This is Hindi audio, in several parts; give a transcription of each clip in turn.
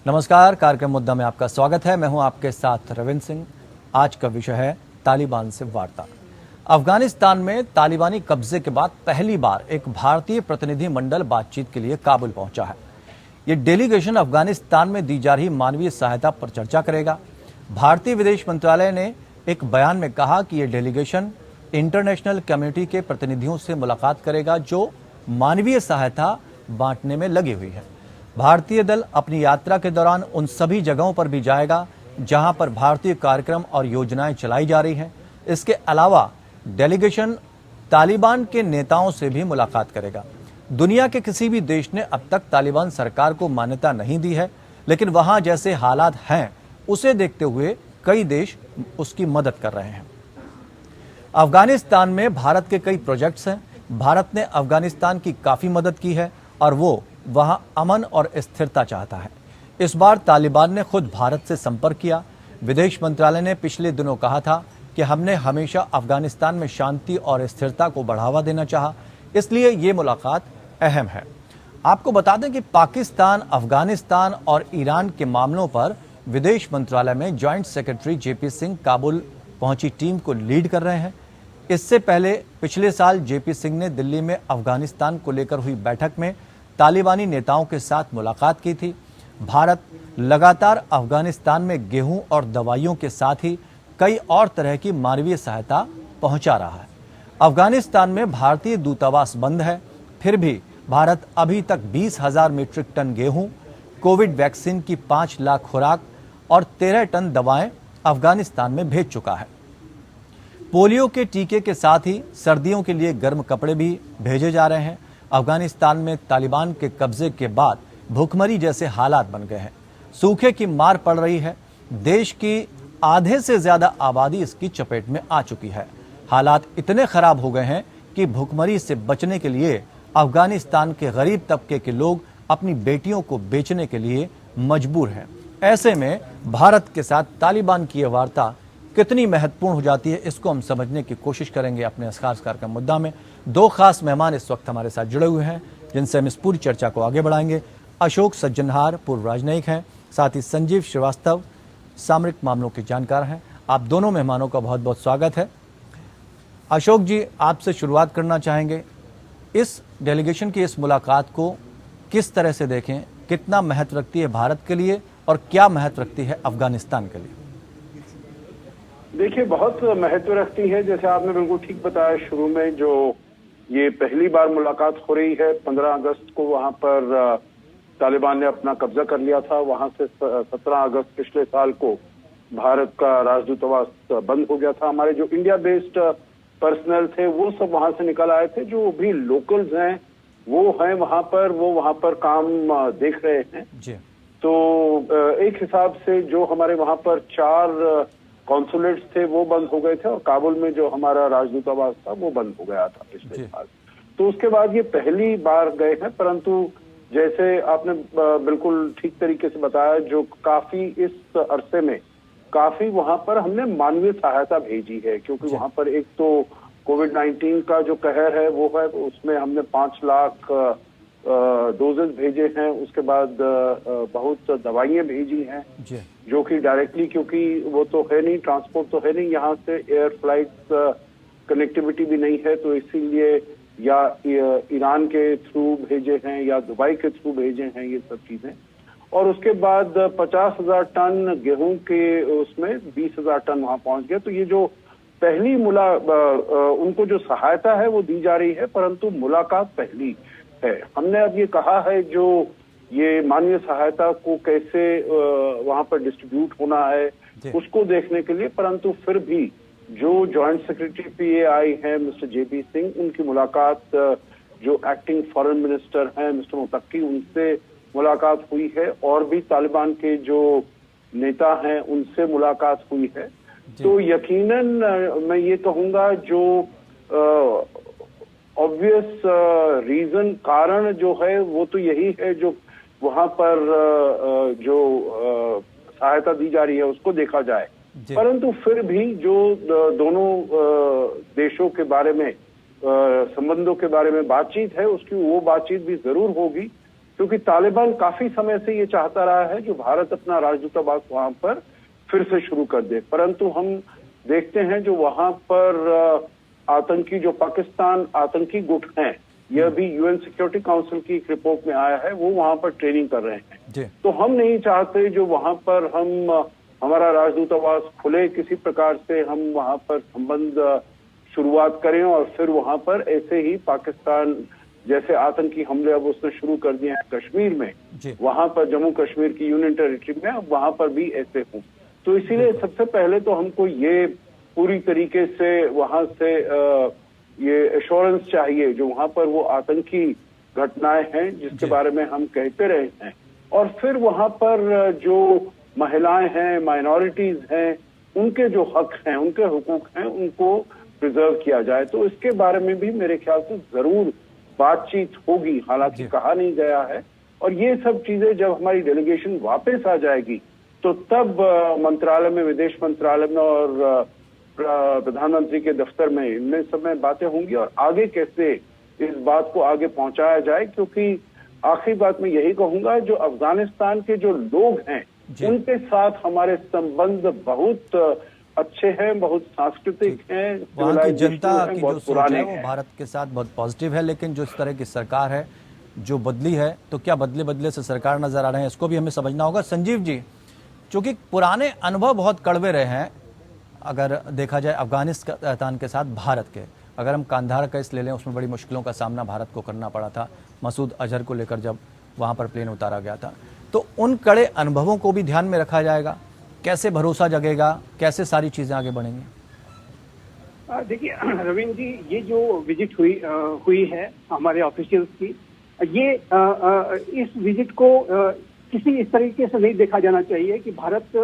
नमस्कार, कार्यक्रम मुद्दा में आपका स्वागत है। मैं हूं आपके साथ रविंद्र सिंह। आज का विषय है तालिबान से वार्ता। अफगानिस्तान में तालिबानी कब्जे के बाद पहली बार एक भारतीय प्रतिनिधि मंडल बातचीत के लिए काबुल पहुंचा है। ये डेलीगेशन अफगानिस्तान में दी जा रही मानवीय सहायता पर चर्चा करेगा। भारतीय विदेश मंत्रालय ने एक बयान में कहा कि यह डेलीगेशन इंटरनेशनल कम्युनिटी के प्रतिनिधियों से मुलाकात करेगा जो मानवीय सहायता बांटने में लगी हुई है। भारतीय दल अपनी यात्रा के दौरान उन सभी जगहों पर भी जाएगा जहां पर भारतीय कार्यक्रम और योजनाएं चलाई जा रही हैं। इसके अलावा डेलीगेशन तालिबान के नेताओं से भी मुलाकात करेगा। दुनिया के किसी भी देश ने अब तक तालिबान सरकार को मान्यता नहीं दी है, लेकिन वहां जैसे हालात हैं उसे देखते हुए कई देश उसकी मदद कर रहे हैं। अफगानिस्तान में भारत के कई प्रोजेक्ट्स हैं। भारत ने अफगानिस्तान की काफी मदद की है और वो वहां अमन और स्थिरता चाहता है। इस बार तालिबान ने खुद भारत से संपर्क किया। विदेश मंत्रालय ने पिछले दिनों कहा था कि हमने हमेशा अफगानिस्तान में शांति और स्थिरता को बढ़ावा देना चाहा, इसलिए ये मुलाकात अहम है। आपको बता दें कि पाकिस्तान, अफगानिस्तान और ईरान के मामलों पर विदेश मंत्रालय में joint secretary JP Singh Kabul पहुंची टीम को लीड कर रहे हैं। इससे पहले पिछले साल जेपी सिंह ने दिल्ली में अफगानिस्तान को लेकर हुई बैठक में तालिबानी नेताओं के साथ मुलाकात की थी। भारत लगातार अफगानिस्तान में गेहूं और दवाइयों के साथ ही कई और तरह की मानवीय सहायता पहुंचा रहा है। अफगानिस्तान में भारतीय दूतावास बंद है, फिर भी भारत अभी तक 20,000 मीट्रिक टन गेहूं, कोविड वैक्सीन की 5 लाख खुराक और 13 टन दवाएं अफगानिस्तान में भेज चुका है। पोलियो के टीके के साथ ही सर्दियों के लिए गर्म कपड़े भी भेजे जा रहे हैं। अफगानिस्तान में तालिबान के कब्जे के बाद भूखमरी जैसे हालात बन गए हैं। सूखे की मार पड़ रही है। देश की आधे से ज्यादा आबादी इसकी चपेट में आ चुकी है। हालात इतने खराब हो गए हैं कि भूखमरी से बचने के लिए अफगानिस्तान के गरीब तबके के लोग अपनी बेटियों को बेचने के लिए मजबूर हैं। ऐसे में भारत के साथ तालिबान की यह वार्ता कितनी महत्वपूर्ण हो जाती है, इसको हम समझने की कोशिश करेंगे अपने इस खास कार्यक्रम मुद्दा में। दो खास मेहमान इस वक्त हमारे साथ जुड़े हुए हैं जिनसे हम इस पूरी चर्चा को आगे बढ़ाएंगे। अशोक सज्जनहार पूर्व राजनयिक हैं, साथ ही संजीव श्रीवास्तव सामरिक मामलों के जानकार हैं। आप दोनों मेहमानों का बहुत बहुत स्वागत है। अशोक जी, आपसे शुरुआत करना चाहेंगे। इस डेलीगेशन की इस मुलाकात को किस तरह से देखें, कितना महत्व रखती है भारत के लिए और क्या महत्व रखती है अफगानिस्तान के लिए? देखिए, बहुत महत्व रखती है। जैसे आपने बिल्कुल ठीक बताया शुरू में, जो ये पहली बार मुलाकात हो रही है। 15 अगस्त को वहां पर तालिबान ने अपना कब्जा कर लिया था। वहां से 17 अगस्त पिछले साल को भारत का राजदूतावास बंद हो गया था। हमारे जो इंडिया बेस्ड पर्सनल थे वो सब वहां से निकल आए थे। जो भी लोकल्स हैं वो हैं वहां पर, वो वहां पर काम देख रहे हैं जी। तो एक हिसाब से जो हमारे वहां पर 4 कॉन्सुलेट्स थे वो बंद हो गए थे और काबुल में जो हमारा राजदूतावास था वो बंद हो गया था पिछले साल। तो उसके बाद ये पहली बार गए हैं, परंतु जैसे आपने बिल्कुल ठीक तरीके से बताया, जो काफी इस अरसे में काफी वहां पर हमने मानवीय सहायता भेजी है, क्योंकि वहां पर एक तो कोविड-19 का जो कहर है वो है, उसमें हमने 5 लाख डोजेस भेजे हैं। उसके बाद बहुत दवाइयां भेजी हैं जो कि डायरेक्टली, क्योंकि वो तो है नहीं, ट्रांसपोर्ट तो है नहीं, यहाँ से एयर फ्लाइट कनेक्टिविटी भी नहीं है, तो इसीलिए या ईरान के थ्रू भेजे हैं या दुबई के थ्रू भेजे हैं ये सब चीजें। और उसके बाद 50,000 टन गेहूं के उसमें 20,000 टन वहां पहुंच गए। तो ये जो पहली उनको जो सहायता है वो दी जा रही है, परंतु मुलाकात पहली है। हमने अब ये कहा है जो ये मानवीय सहायता को कैसे वहां पर डिस्ट्रीब्यूट होना है उसको देखने के लिए, परंतु फिर भी जो जॉइंट सेक्रेटरी पीएआई हैं मिस्टर जेपी सिंह, उनकी मुलाकात जो एक्टिंग फॉरेन मिनिस्टर हैं मिस्टर मुतक्की, उनसे मुलाकात हुई है और भी तालिबान के जो नेता हैं उनसे मुलाकात हुई है। तो यकीनन मैं ये कहूंगा जो ऑब्वियस रीजन, कारण जो है वो तो यही है, जो वहां पर जो सहायता दी जा रही है उसको देखा जाए, परंतु फिर भी जो दोनों देशों के बारे में संबंधों के बारे में बातचीत है उसकी वो बातचीत भी जरूर होगी, क्योंकि तालिबान काफी समय से ये चाहता रहा है जो भारत अपना राजदूतावास वहां पर फिर से शुरू कर दे, परंतु हम देखते हैं जो वहां पर आतंकी जो पाकिस्तान आतंकी गुट हैं, यह भी यूएन सिक्योरिटी काउंसिल की एक रिपोर्ट में आया है, वो वहां पर ट्रेनिंग कर रहे हैं। तो हम नहीं चाहते जो वहां पर हमारा राजदूतावास खुले, किसी प्रकार से हम वहां पर संबंध शुरुआत करें और फिर वहां पर ऐसे ही पाकिस्तान जैसे आतंकी हमले अब उसने शुरू कर दिए हैं कश्मीर में, वहां पर जम्मू कश्मीर की यूनियन टेरिटरी में, अब वहां पर भी ऐसे हों। तो इसीलिए सबसे पहले तो हमको ये पूरी तरीके से वहां से ये एश्योरेंस चाहिए जो वहां पर वो आतंकी घटनाएं हैं जिसके बारे में हम कहते रहे हैं, और फिर वहां पर जो महिलाएं हैं, माइनॉरिटीज हैं, उनके जो हक हैं, उनके हुकूक हैं, उनको प्रिजर्व किया जाए। तो इसके बारे में भी मेरे ख्याल से जरूर बातचीत होगी, हालांकि कहा नहीं गया है। और ये सब चीजें जब हमारी डेलीगेशन वापस आ जाएगी तो तब मंत्रालय में, विदेश मंत्रालय में और प्रधानमंत्री के दफ्तर में इनमें सब में बातें होंगी और आगे कैसे इस बात को आगे पहुंचाया जाए। क्योंकि आखिरी बात मैं यही कहूंगा, जो अफगानिस्तान के जो लोग हैं उनके साथ हमारे संबंध बहुत अच्छे हैं, बहुत सांस्कृतिक हैं, वहाँ की जनता की जो सोच है वो भारत के साथ बहुत पॉजिटिव है। लेकिन जो इस तरह की सरकार है जो बदली है, तो क्या बदले बदले से सरकार नजर आ रहे हैं, इसको भी हमें समझना होगा। संजीव जी, चूंकि पुराने अनुभव बहुत कड़वे रहे हैं अगर देखा जाए अफगानिस्तान के साथ भारत के, अगर हम कांधार केस ले लें उसमें बड़ी मुश्किलों का सामना भारत को करना पड़ा था मसूद अजहर को लेकर जब वहाँ पर प्लेन उतारा गया था। तो उन कड़े अनुभवों को भी ध्यान में रखा जाएगा, कैसे भरोसा जगेगा, कैसे सारी चीजें आगे बढ़ेंगी? देखिए रविंद्र जी, ये जो विजिट हुई है हमारे ऑफिशियल्स की, ये इस विजिट को किसी इस तरीके से नहीं देखा जाना चाहिए कि भारत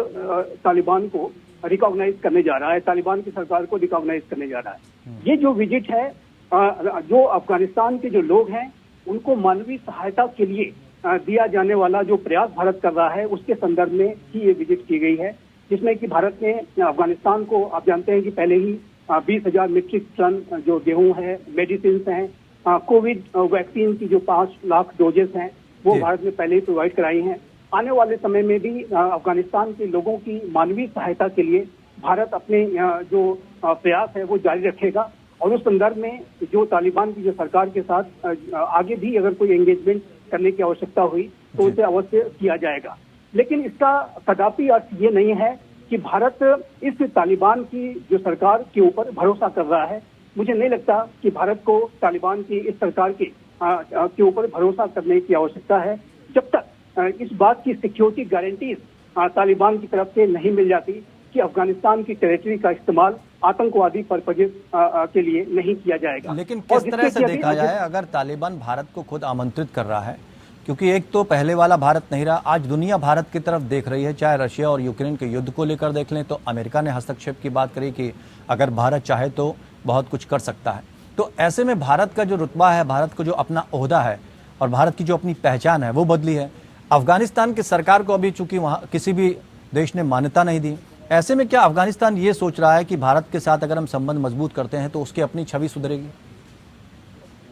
तालिबान को रिकॉग्नाइज करने जा रहा है, तालिबान की सरकार को रिकॉग्नाइज करने जा रहा है। ये जो विजिट है, जो अफगानिस्तान के जो लोग हैं उनको मानवीय सहायता के लिए दिया जाने वाला जो प्रयास भारत कर रहा है उसके संदर्भ में ही ये विजिट की गई है, जिसमें कि भारत ने अफगानिस्तान को, आप जानते हैं कि पहले ही 20,000 मीट्रिक टन जो गेहूं है, मेडिसिन हैं, कोविड वैक्सीन की जो 5 लाख डोजेस हैं वो भारत ने पहले ही प्रोवाइड कराई हैं। आने वाले समय में भी अफगानिस्तान के लोगों की मानवीय सहायता के लिए भारत अपने जो प्रयास है वो जारी रखेगा, और उस संदर्भ में जो तालिबान की जो सरकार के साथ आगे भी अगर कोई एंगेजमेंट करने की आवश्यकता हुई तो उसे अवश्य किया जाएगा। लेकिन इसका कदापि अर्थ ये नहीं है कि भारत इस तालिबान की जो सरकार के ऊपर भरोसा कर रहा है। मुझे नहीं लगता कि भारत को तालिबान की इस सरकार के ऊपर भरोसा करने की आवश्यकता है, जब तक इस बात की सिक्योरिटी गारंटीज तालिबान की तरफ से नहीं मिल जाती कि अफगानिस्तान की टेरिटरी का इस्तेमाल आतंकवादी पर्पजेस के लिए नहीं किया जाएगा। लेकिन किस तरह से देखा जाए, अगर तालिबान भारत को खुद आमंत्रित कर रहा है, क्योंकि एक तो पहले वाला भारत नहीं रहा, आज दुनिया भारत की तरफ देख रही है। चाहे रशिया और यूक्रेन के युद्ध को लेकर देख लें तो अमेरिका ने हस्तक्षेप की बात करी कि अगर भारत चाहे तो बहुत कुछ कर सकता है। तो ऐसे में भारत का जो रुतबा है, भारत को जो अपना ओहदा है और भारत की जो अपनी पहचान है वो बदली है। अफगानिस्तान की सरकार को अभी चूंकि वहां किसी भी देश ने मान्यता नहीं दी, ऐसे में क्या अफगानिस्तान ये सोच रहा है कि भारत के साथ अगर हम संबंध मजबूत करते हैं तो उसकी अपनी छवि सुधरेगी?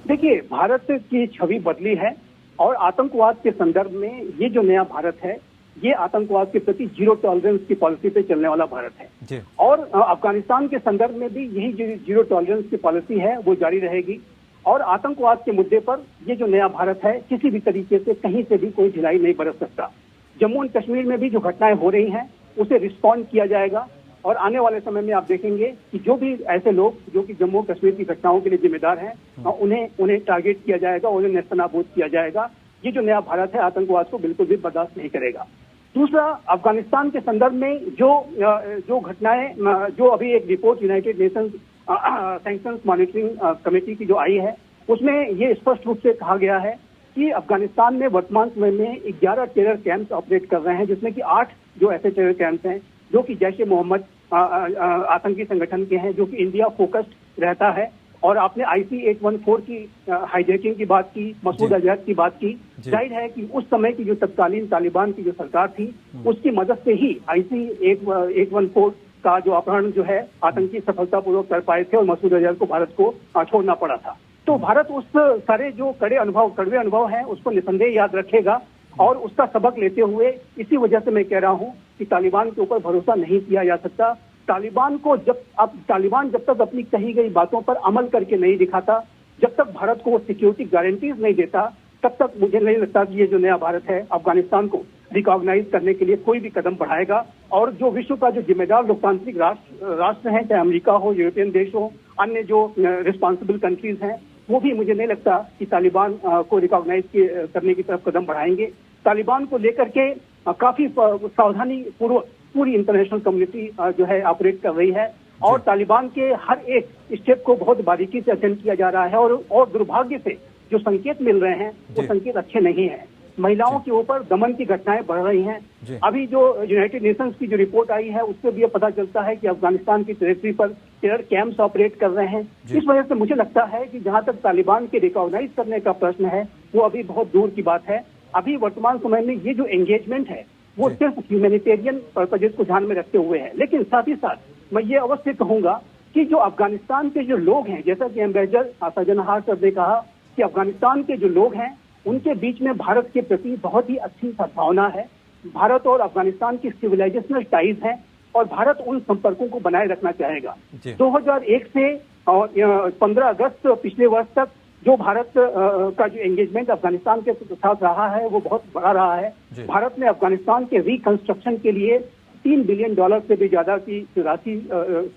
देखिए, भारत की छवि बदली है और आतंकवाद के संदर्भ में ये जो नया भारत है, ये आतंकवाद के प्रति जीरो टॉलरेंस की पॉलिसी पे चलने वाला भारत है। और अफगानिस्तान के संदर्भ में भी यही जो जीरो टॉलरेंस की पॉलिसी है वो जारी रहेगी। और आतंकवाद के मुद्दे पर ये जो नया भारत है किसी भी तरीके से कहीं से भी कोई ढिलाई नहीं बरत सकता। जम्मू एंड कश्मीर में भी जो घटनाएं हो रही हैं उसे रिस्पॉन्ड किया जाएगा, और आने वाले समय में आप देखेंगे कि जो भी ऐसे लोग जो कि जम्मू कश्मीर की घटनाओं के लिए जिम्मेदार हैं उन्हें टारगेट किया जाएगा, उन्हें नेस्तनाबूद किया जाएगा। ये जो नया भारत है आतंकवाद को बिल्कुल भी बर्दाश्त नहीं करेगा। दूसरा, अफगानिस्तान के संदर्भ में जो घटनाएं, जो अभी एक report United Nations sanctions monitoring committee की जो आई है उसमें ये स्पष्ट रूप से कहा गया है कि अफगानिस्तान में वर्तमान समय में 11 टेरर कैंप्स ऑपरेट कर रहे हैं, जिसमें कि 8 जो ऐसे टेरर कैंप्स हैं जो कि जैश ए मोहम्मद आतंकी संगठन के हैं, जो कि इंडिया फोकस्ड रहता है। और आपने IC-814 की हाईजैकिंग की बात की, मसूद अजहर की बात की। जाहिर है कि उस समय की जो तत्कालीन तालिबान की जो सरकार थी उसकी मदद से ही IC-814 का जो अपहरण जो है आतंकी सफलतापूर्वक कर पाए थे और मसूद अजहर को भारत को छोड़ना पड़ा था। तो भारत उस सारे जो कड़वे अनुभव हैं उसको निसंदेह याद रखेगा और उसका सबक लेते हुए, इसी वजह से मैं कह रहा हूं कि तालिबान के ऊपर भरोसा नहीं किया जा सकता। तालिबान जब तक अपनी कही गई बातों पर अमल करके नहीं दिखाता, जब तक भारत को वो सिक्योरिटी गारंटीज नहीं देता, तब तक मुझे नहीं लगता कि ये जो नया भारत है अफगानिस्तान को रिकॉग्नाइज करने के लिए कोई भी कदम बढ़ाएगा। और जो विश्व का जो जिम्मेदार लोकतांत्रिक राष्ट्र है, चाहे अमेरिका हो, यूरोपियन देश हो, अन्य जो रिस्पॉन्सिबल कंट्रीज हैं, वो भी मुझे नहीं लगता कि तालिबान को रिकॉग्नाइज करने की तरफ कदम बढ़ाएंगे। तालिबान को लेकर के काफी सावधानी पूर्वक पूरी इंटरनेशनल कम्युनिटी जो है ऑपरेट कर रही है और तालिबान के हर एक स्टेप को बहुत बारीकी से अध्ययन किया जा रहा है और दुर्भाग्य से जो संकेत मिल रहे हैं वो संकेत अच्छे नहीं है। महिलाओं के ऊपर दमन की घटनाएं बढ़ रही हैं। अभी जो यूनाइटेड नेशंस की जो रिपोर्ट आई है उससे भी ये पता चलता है कि अफगानिस्तान की टेरिटरी पर टेरर कैंप्स ऑपरेट कर रहे हैं। इस वजह से मुझे लगता है कि जहां तक तालिबान के रिकॉग्नाइज करने का प्रश्न है वो अभी बहुत दूर की बात है। अभी वर्तमान समय में ये जो एंगेजमेंट है वो सिर्फ ह्यूमैनिटेरियन पर्पजेस को ध्यान में रखते हुए है। लेकिन साथ ही साथ मैं ये अवश्य कहूंगा कि जो अफगानिस्तान के जो लोग हैं, जैसा कि एम्बेसडर सज्जन हार सर ने कहा कि अफगानिस्तान के जो लोग हैं उनके बीच में भारत के प्रति बहुत ही अच्छी सद्भावना है। भारत और अफगानिस्तान की सिविलाइजेशनल टाइज हैं और भारत उन संपर्कों को बनाए रखना चाहेगा। 2001 से और 15 अगस्त पिछले वर्ष तक जो भारत का जो एंगेजमेंट अफगानिस्तान के साथ रहा है वो बहुत बड़ा रहा है। भारत ने अफगानिस्तान के रिकंस्ट्रक्शन के लिए $3 बिलियन से भी ज्यादा की राशि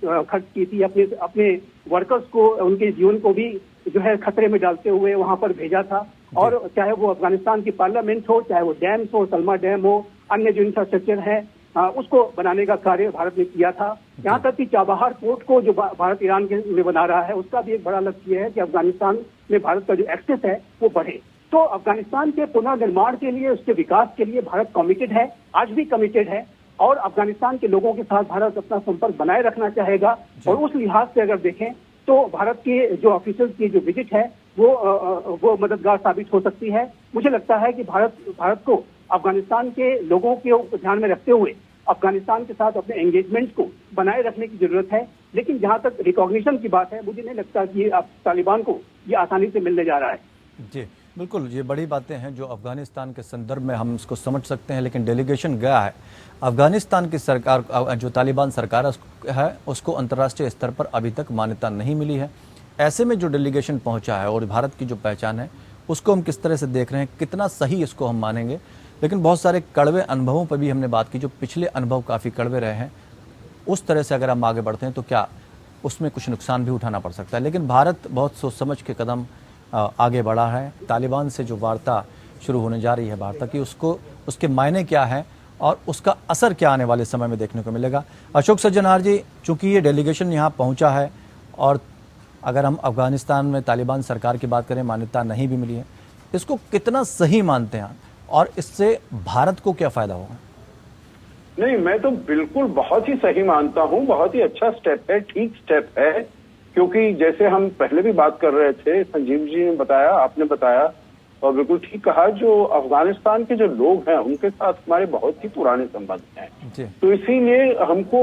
खर्च की थी। अपने वर्कर्स को, उनके जीवन को भी जो है खतरे में डालते हुए वहां पर भेजा था। और चाहे वो अफगानिस्तान की पार्लियामेंट हो, चाहे वो डैम्स हो, सलमा डैम हो, अन्य जो इंफ्रास्ट्रक्चर है उसको बनाने का कार्य भारत ने किया था। यहाँ तक कि चाबहार पोर्ट को जो भारत ईरान के में बना रहा है उसका भी एक बड़ा लक्ष्य है कि अफगानिस्तान में भारत का जो एक्सेस है वो बढ़े। तो अफगानिस्तान के पुनर्निर्माण के लिए, उसके विकास के लिए भारत कमिटेड है, आज भी कमिटेड है और अफगानिस्तान के लोगों के साथ भारत अपना संपर्क बनाए रखना चाहेगा। और उस लिहाज से अगर देखें तो भारत के जो ऑफिसर्स की जो विजिट है वो मददगार साबित हो सकती है। मुझे लगता है कि भारत को अफगानिस्तान के लोगों के ध्यान में रखते हुए अफगानिस्तान के साथ अपने एंगेजमेंट को बनाए रखने की जरूरत है। लेकिन जहां तक रिकॉग्निशन की बात है, मुझे नहीं लगता कि तालिबान को ये आसानी से मिलने जा रहा है। जी बिल्कुल, ये बड़ी बातें हैं जो अफगानिस्तान के संदर्भ में हम इसको समझ सकते हैं। लेकिन डेलीगेशन गया है अफगानिस्तान की सरकार, जो तालिबान सरकार है उसको अंतर्राष्ट्रीय स्तर पर अभी तक मान्यता नहीं मिली है। ऐसे में जो डेलीगेशन पहुंचा है और भारत की जो पहचान है उसको हम किस तरह से देख रहे हैं, कितना सही इसको हम मानेंगे। लेकिन बहुत सारे कड़वे अनुभवों पर भी हमने बात की, जो पिछले अनुभव काफ़ी कड़वे रहे हैं, उस तरह से अगर हम आगे बढ़ते हैं तो क्या उसमें कुछ नुकसान भी उठाना पड़ सकता है। लेकिन भारत बहुत सोच समझ के कदम आगे बढ़ा है। तालिबान से जो वार्ता शुरू होने जा रही है वार्ता की, उसके मायने क्या है और उसका असर क्या आने वाले समय में देखने को मिलेगा। अशोक सज्जनहार जी, चूंकि ये डेलीगेशन यहाँ पहुँचा है और अगर हम अफगानिस्तान में तालिबान सरकार की बात करें, मान्यता नहीं भी मिली है, इसको कितना सही मानते हैं और इससे भारत को क्या फायदा होगा? नहीं, मैं तो बिल्कुल बहुत ही सही मानता हूं। बहुत ही अच्छा स्टेप है, ठीक स्टेप है। क्योंकि जैसे हम पहले भी बात कर रहे थे, संजीव जी ने बताया, आपने बताया और बिल्कुल ठीक कहा, जो अफगानिस्तान के जो लोग हैं उनके साथ हमारे बहुत ही पुराने संबंध हैं। तो इसीलिए हमको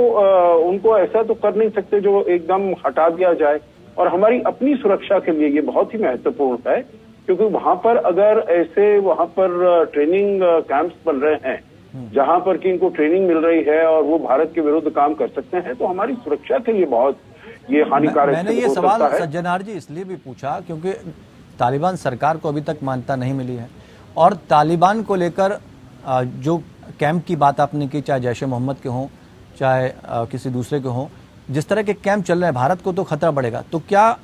उनको ऐसा तो कर नहीं सकते जो एकदम हटा दिया जाए। और हमारी अपनी सुरक्षा के लिए ये बहुत ही महत्वपूर्ण है, क्योंकि वहां पर अगर ऐसे वहां पर ट्रेनिंग कैंप्स बन रहे हैं जहां पर कि इनको ट्रेनिंग मिल रही है और वो भारत के विरुद्ध काम कर सकते हैं, तो हमारी सुरक्षा के लिए बहुत ये हानिकारक मैंने ये सवाल सज्जनहार जी इसलिए भी पूछा क्योंकि तालिबान सरकार को अभी तक मान्यता नहीं मिली है और तालिबान को लेकर जो कैंप की बात आपने की, चाहे जैश ए मोहम्मद के हों चाहे किसी दूसरे के हों, जिस तरह के कैंप चल रहे हैं, भारत को तो खतरा बढ़ेगा। तो क्या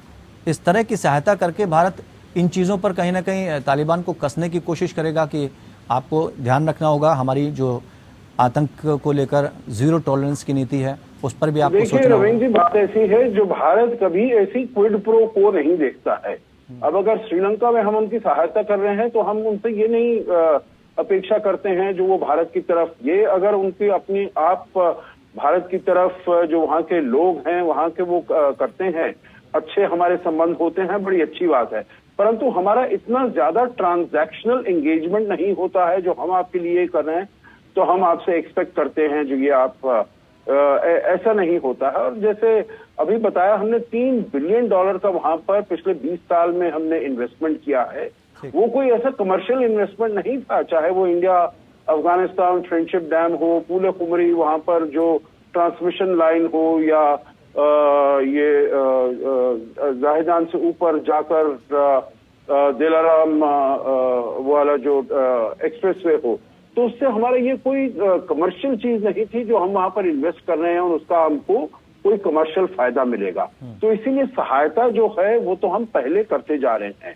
इस तरह की सहायता करके भारत इन चीज़ों पर कहीं ना कहीं तालिबान को कसने की कोशिश करेगा कि आपको ध्यान रखना होगा, हमारी जो आतंक को लेकर जीरो टॉलरेंस की नीति है उस पर भी आपको सोचना होगा? रविंद्र जी, बात ऐसी है जो भारत कभी ऐसी क्विड प्रो को नहीं देखता है। अब अगर श्रीलंका में हम उनकी सहायता कर रहे हैं तो हम उनसे ये नहीं अपेक्षा करते हैं जो वो भारत की तरफ, ये अगर उनकी अपनी आप भारत की तरफ जो वहाँ के लोग हैं वहाँ के वो करते हैं, अच्छे हमारे संबंध होते हैं, बड़ी अच्छी बात है। परंतु हमारा इतना ज्यादा ट्रांजैक्शनल एंगेजमेंट नहीं होता है जो हम आपके लिए कर रहे हैं। तो हम आपसे एक्सपेक्ट करते हैं जो ये आप ऐसा नहीं होता है। और जैसे अभी बताया, हमने $3 बिलियन का वहां पर पिछले 20 साल में हमने इन्वेस्टमेंट किया है। वो कोई ऐसा कमर्शियल इन्वेस्टमेंट नहीं था, चाहे वो इंडिया अफगानिस्तान फ्रेंडशिप डैम हो, पूले कुमरी वहां पर जो ट्रांसमिशन लाइन हो, या ये जाहिदान से ऊपर जाकर दिलाराम वाला जो एक्सप्रेसवे हो। तो उससे हमारा ये कोई कमर्शियल चीज नहीं थी जो हम वहां पर इन्वेस्ट कर रहे हैं और उसका हमको कोई कमर्शियल फायदा मिलेगा। तो इसीलिए सहायता जो है वो तो हम पहले करते जा रहे हैं,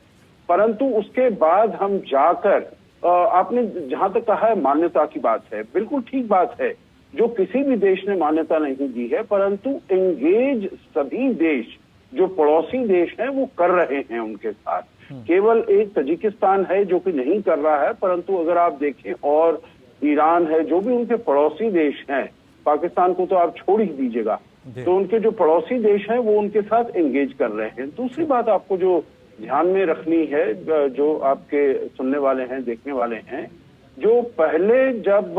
परंतु उसके बाद हम जाकर आपने जहां तक कहा है मान्यता की बात है, बिल्कुल ठीक बात है, जो किसी भी देश ने मान्यता नहीं दी है, परंतु एंगेज सभी देश जो पड़ोसी देश हैं वो कर रहे हैं उनके साथ। केवल एक तजिकिस्तान है जो कि नहीं कर रहा है, परंतु अगर आप देखें और ईरान है, जो भी उनके पड़ोसी देश हैं, पाकिस्तान को तो आप छोड़ ही दीजिएगा, तो उनके जो पड़ोसी देश हैं वो उनके साथ एंगेज कर रहे हैं। दूसरी बात आपको जो ध्यान में रखनी है, जो आपके सुनने वाले हैं, देखने वाले हैं, जो पहले जब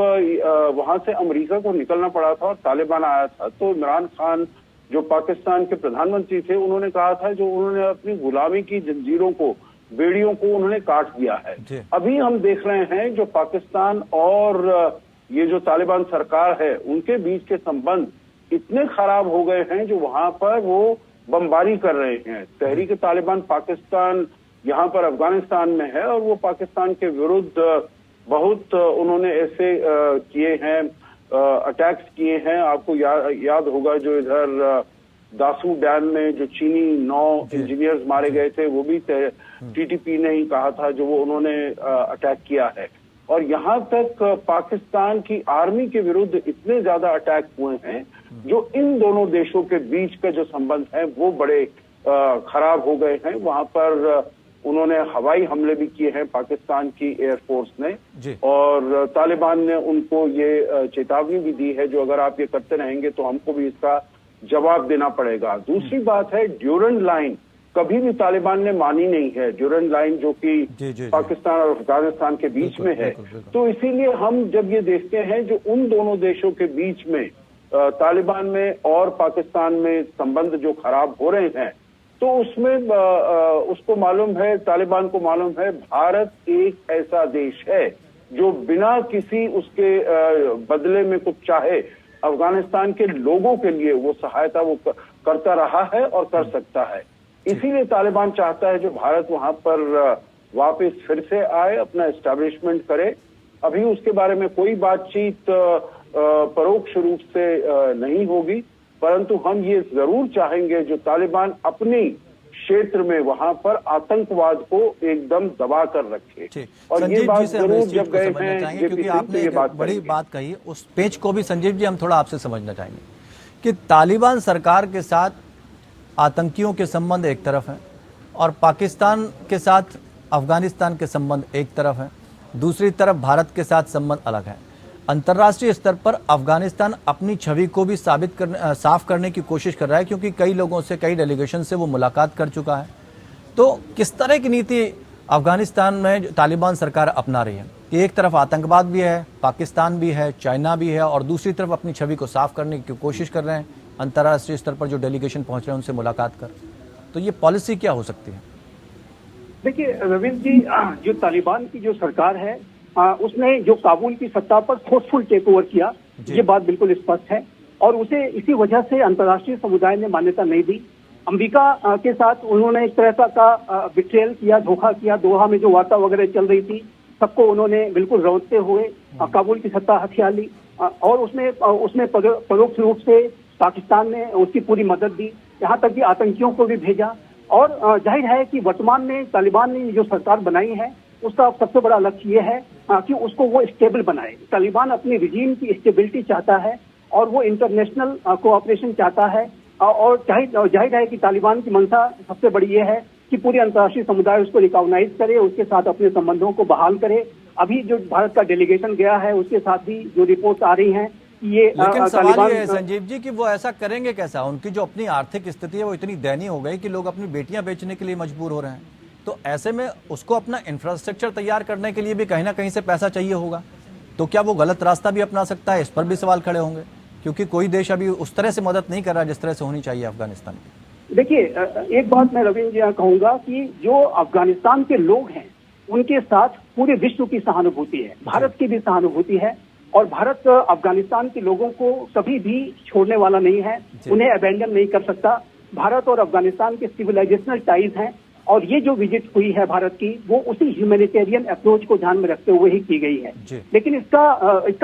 वहां से अमेरिका को निकलना पड़ा था और तालिबान आया था, तो इमरान खान जो पाकिस्तान के प्रधानमंत्री थे, उन्होंने कहा था जो उन्होंने अपनी गुलामी की जंजीरों को, बेड़ियों को उन्होंने काट दिया है। अभी हम देख रहे हैं जो पाकिस्तान और ये जो तालिबान सरकार है उनके बीच के संबंध इतने खराब हो गए हैं, जो वहां पर वो बमबारी कर रहे हैं। तहरीक तालिबान पाकिस्तान यहाँ पर अफगानिस्तान में है और वो पाकिस्तान के विरुद्ध बहुत उन्होंने ऐसे किए हैं, अटैक्स किए हैं। आपको याद होगा जो इधर दासू डैम में जो चीनी 9 इंजीनियर्स मारे गए थे, वो भी टीटीपी ने ही कहा था जो वो उन्होंने अटैक किया है। और यहाँ तक पाकिस्तान की आर्मी के विरुद्ध इतने ज्यादा अटैक हुए हैं, जो इन दोनों देशों के बीच का जो संबंध है वो बड़े खराब हो गए हैं। वहां पर उन्होंने हवाई हमले भी किए हैं पाकिस्तान की एयरफोर्स ने, और तालिबान ने उनको ये चेतावनी भी दी है जो अगर आप ये करते रहेंगे तो हमको भी इसका जवाब देना पड़ेगा। दूसरी बात है, ड्यूरेंट लाइन कभी भी तालिबान ने मानी नहीं है, ड्यूरेंट लाइन जो कि पाकिस्तान और अफगानिस्तान के बीच में है। तो इसीलिए हम जब ये देखते हैं जो उन दोनों देशों के बीच में तालिबान में और पाकिस्तान में संबंध जो खराब हो रहे हैं, तो उसमें उसको मालूम है, तालिबान को मालूम है, भारत एक ऐसा देश है जो बिना किसी उसके बदले में कुछ चाहे अफगानिस्तान के लोगों के लिए वो सहायता वो करता रहा है और कर सकता है। इसीलिए तालिबान चाहता है जो भारत वहां पर वापस फिर से आए, अपना एस्टैब्लिशमेंट करे। अभी उसके बारे में कोई बातचीत परोक्ष रूप से नहीं होगी, परंतु हम ये जरूर चाहेंगे जो तालिबान अपनी क्षेत्र में वहां पर आतंकवाद को एकदम दबा कर रखे। और ये बात जरूर जब गए हैं, क्योंकि आपने एक बड़ी बात कही, उस पेज को भी संजीव जी हम थोड़ा आपसे समझना चाहेंगे कि तालिबान सरकार के साथ आतंकियों के संबंध एक तरफ हैं और पाकिस्तान के साथ अफगानिस्तान के संबंध एक तरफ हैं, दूसरी तरफ भारत के साथ संबंध अलग है। अंतर्राष्ट्रीय स्तर पर अफगानिस्तान अपनी छवि को भी साफ करने की कोशिश कर रहा है, क्योंकि कई लोगों से, कई डेलीगेशन से वो मुलाकात कर चुका है। तो किस तरह की नीति अफगानिस्तान में तालिबान सरकार अपना रही है कि एक तरफ आतंकवाद भी है, पाकिस्तान भी है, चाइना भी है, और दूसरी तरफ अपनी छवि को साफ करने की कोशिश कर रहे हैं अंतर्राष्ट्रीय स्तर पर जो डेलीगेशन पहुंच रहे हैं उनसे मुलाकात कर। तो ये पॉलिसी क्या हो सकती है? देखिए रविंद्र जी, जो तालिबान की जो सरकार है उसने जो काबुल की सत्ता पर फोर्सफुल टेक ओवर किया, ये बात बिल्कुल स्पष्ट है, और उसे इसी वजह से अंतर्राष्ट्रीय समुदाय ने मान्यता नहीं दी। अमेरिका के साथ उन्होंने एक तरह का बिट्रेयल किया, धोखा किया। दोहा में जो वार्ता वगैरह चल रही थी, सबको उन्होंने बिल्कुल रौंदते हुए काबुल की सत्ता हथिया ली, और उसमें परोक्ष रूप से पाकिस्तान ने उसकी पूरी मदद दी, यहाँ तक कि आतंकियों को भी भेजा। और जाहिर है कि वर्तमान में तालिबान ने जो सरकार बनाई है उसका सबसे बड़ा लक्ष्य ये है कि उसको वो स्टेबल बनाए। तालिबान अपनी रिजीम की स्टेबिलिटी चाहता है और वो इंटरनेशनल कोऑपरेशन चाहता है, और जाहिर है कि तालिबान की मंशा सबसे बड़ी ये है कि पूरी अंतर्राष्ट्रीय समुदाय उसको रिकॉग्नाइज करे, उसके साथ अपने संबंधों को बहाल करे। अभी जो भारत का डेलीगेशन गया है उसके साथ भी जो रिपोर्ट आ रही हैं, ये लेकिन सवाल ये है संजीव जी कि वो ऐसा करेंगे कैसा? उनकी जो अपनी आर्थिक स्थिति है वो इतनी दयनीय हो गई कि लोग अपनी बेटियां बेचने के लिए मजबूर हो रहे हैं। तो ऐसे में उसको अपना इंफ्रास्ट्रक्चर तैयार करने के लिए भी कहीं ना कहीं से पैसा चाहिए होगा। तो क्या वो गलत रास्ता भी अपना सकता है? इस पर भी सवाल खड़े होंगे। क्योंकि कोई देश अभी उस तरह से मदद नहीं कर रहा जिस तरह से होनी चाहिए अफगानिस्तान की। देखिए, एक बात मैं रविंद्र जी यहाँ कहूंगा कि जो अफगानिस्तान के लोग हैं उनके साथ पूरे विश्व की सहानुभूति है, भारत की भी सहानुभूति है, और भारत अफगानिस्तान के लोगों को कभी भी छोड़ने वाला नहीं है, उन्हें अबेंडन नहीं कर सकता। भारत और अफगानिस्तान के सिविलाइजेशनल टाइज हैं, और ये जो विजिट हुई है भारत की वो उसी ह्यूमैनिटेरियन अप्रोच को ध्यान में रखते हुए ही की गई है। लेकिन इसका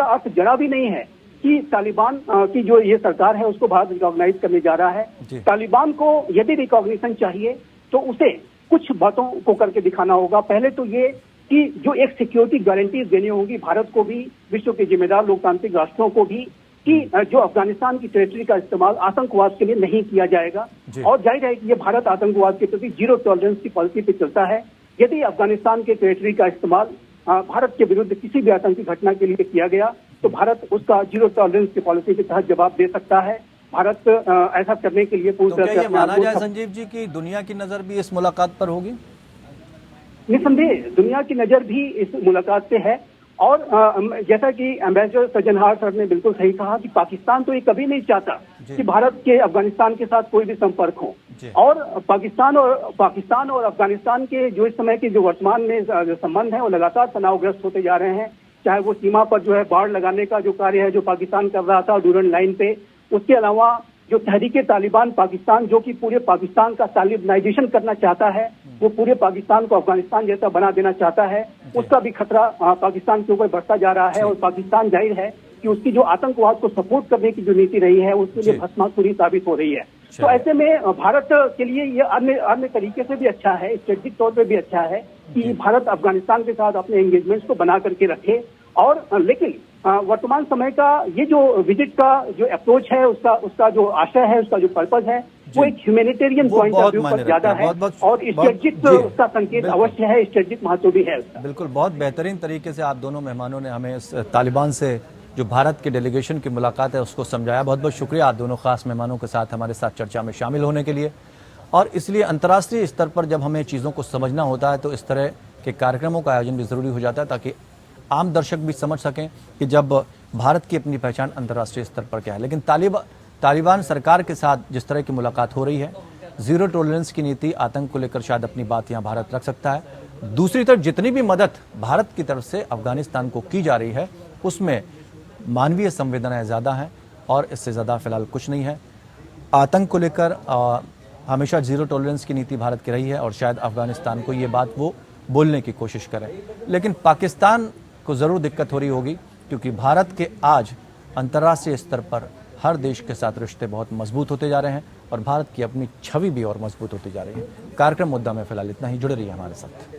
अर्थ जरा भी नहीं है कि तालिबान की जो ये सरकार है उसको भारत रिकॉग्नाइज करने जा रहा है। तालिबान को यदि रिकॉग्निशन चाहिए तो उसे कुछ बातों को करके दिखाना होगा। पहले तो ये कि जो एक सिक्योरिटी गारंटीज देनी होगी भारत को भी, विश्व के जिम्मेदार लोकतांत्रिक राष्ट्रों को भी, कि जो अफगानिस्तान की टेरिटरी का इस्तेमाल आतंकवाद के लिए नहीं किया जाएगा। और जाहिर है कि ये भारत आतंकवाद के प्रति जीरो टॉलरेंस की पॉलिसी पे चलता है। यदि अफगानिस्तान के टेरिटरी का इस्तेमाल भारत के विरुद्ध किसी भी आतंकी घटना के लिए किया गया तो भारत उसका जीरो टॉलरेंस की पॉलिसी के तहत जवाब दे सकता है। भारत ऐसा करने के लिए पूरी तरह से माना जाए संजीव जी की दुनिया की नजर भी इस मुलाकात पर होगी? निस्संदेह दुनिया की नजर भी इस मुलाकात से है। और जैसा कि एम्बेसडर सज्जन हार सर ने बिल्कुल सही कहा कि पाकिस्तान तो ये कभी नहीं चाहता कि भारत के अफगानिस्तान के साथ कोई भी संपर्क हो। और पाकिस्तान और अफगानिस्तान के जो इस समय के जो वर्तमान में जो संबंध है वो लगातार तनावग्रस्त होते जा रहे हैं। चाहे वो सीमा पर जो है बाढ़ लगाने का जो कार्य है जो पाकिस्तान कर रहा था डूरन लाइन पे, उसके अलावा जो तहरीके तालिबान पाकिस्तान जो कि पूरे पाकिस्तान का तालिबानाइजेशन करना चाहता है, वो पूरे पाकिस्तान को अफगानिस्तान जैसा बना देना चाहता है, उसका भी खतरा पाकिस्तान के ऊपर बढ़ता जा रहा है। और पाकिस्तान जाहिर है कि उसकी जो आतंकवाद को सपोर्ट करने की जो नीति रही है उसके लिए भस्मासुरी साबित हो रही है। तो ऐसे में भारत के लिए ये अन्य तरीके से भी अच्छा है, स्ट्रेटेजिक तौर पे भी अच्छा है कि भारत अफगानिस्तान के साथ अपने एंगेजमेंट्स को बना करके रखे। और लेकिन वर्तमान समय का ये जो विजिट का जो अप्रोच है उसका जो आशय है, उसका जो पर्पज है वो एक ह्यूमैनिटेरियन पॉइंट ऑफ व्यू पर ज्यादा है। और स्ट्रेटेजिक उसका संकेत अवश्य है, स्ट्रेटेजिक महत्व भी है उसका। बिल्कुल, बहुत बेहतरीन तरीके से आप दोनों मेहमानों ने हमें इस तालिबान से जो भारत के डेलीगेशन की मुलाकात है उसको समझाया। बहुत बहुत शुक्रिया आप दोनों खास मेहमानों के साथ हमारे साथ चर्चा में शामिल होने के लिए। और इसलिए अंतर्राष्ट्रीय स्तर पर जब हमें चीज़ों को समझना होता है तो इस तरह के कार्यक्रमों का आयोजन भी ज़रूरी हो जाता है ताकि आम दर्शक भी समझ सकें कि जब भारत की अपनी पहचान अंतर्राष्ट्रीय स्तर पर क्या है। लेकिन तालिबान सरकार के साथ जिस तरह की मुलाकात हो रही है, जीरो टॉलरेंस की नीति, आतंक को लेकर शायद अपनी बात यहाँ भारत रख सकता है। दूसरी तरफ जितनी भी मदद भारत की तरफ से अफगानिस्तान को की जा रही है उसमें मानवीय संवेदनाएं ज़्यादा हैं और इससे ज़्यादा फिलहाल कुछ नहीं है। आतंक को लेकर हमेशा जीरो टॉलरेंस की नीति भारत की रही है और शायद अफगानिस्तान को ये बात वो बोलने की कोशिश करें। लेकिन पाकिस्तान को ज़रूर दिक्कत हो रही होगी क्योंकि भारत के आज अंतर्राष्ट्रीय स्तर पर हर देश के साथ रिश्ते बहुत मजबूत होते जा रहे हैं और भारत की अपनी छवि भी और मजबूत होती जा रही है। कार्यक्रम मुद्दा में फिलहाल इतना ही। जुड़े रहिए हमारे साथ।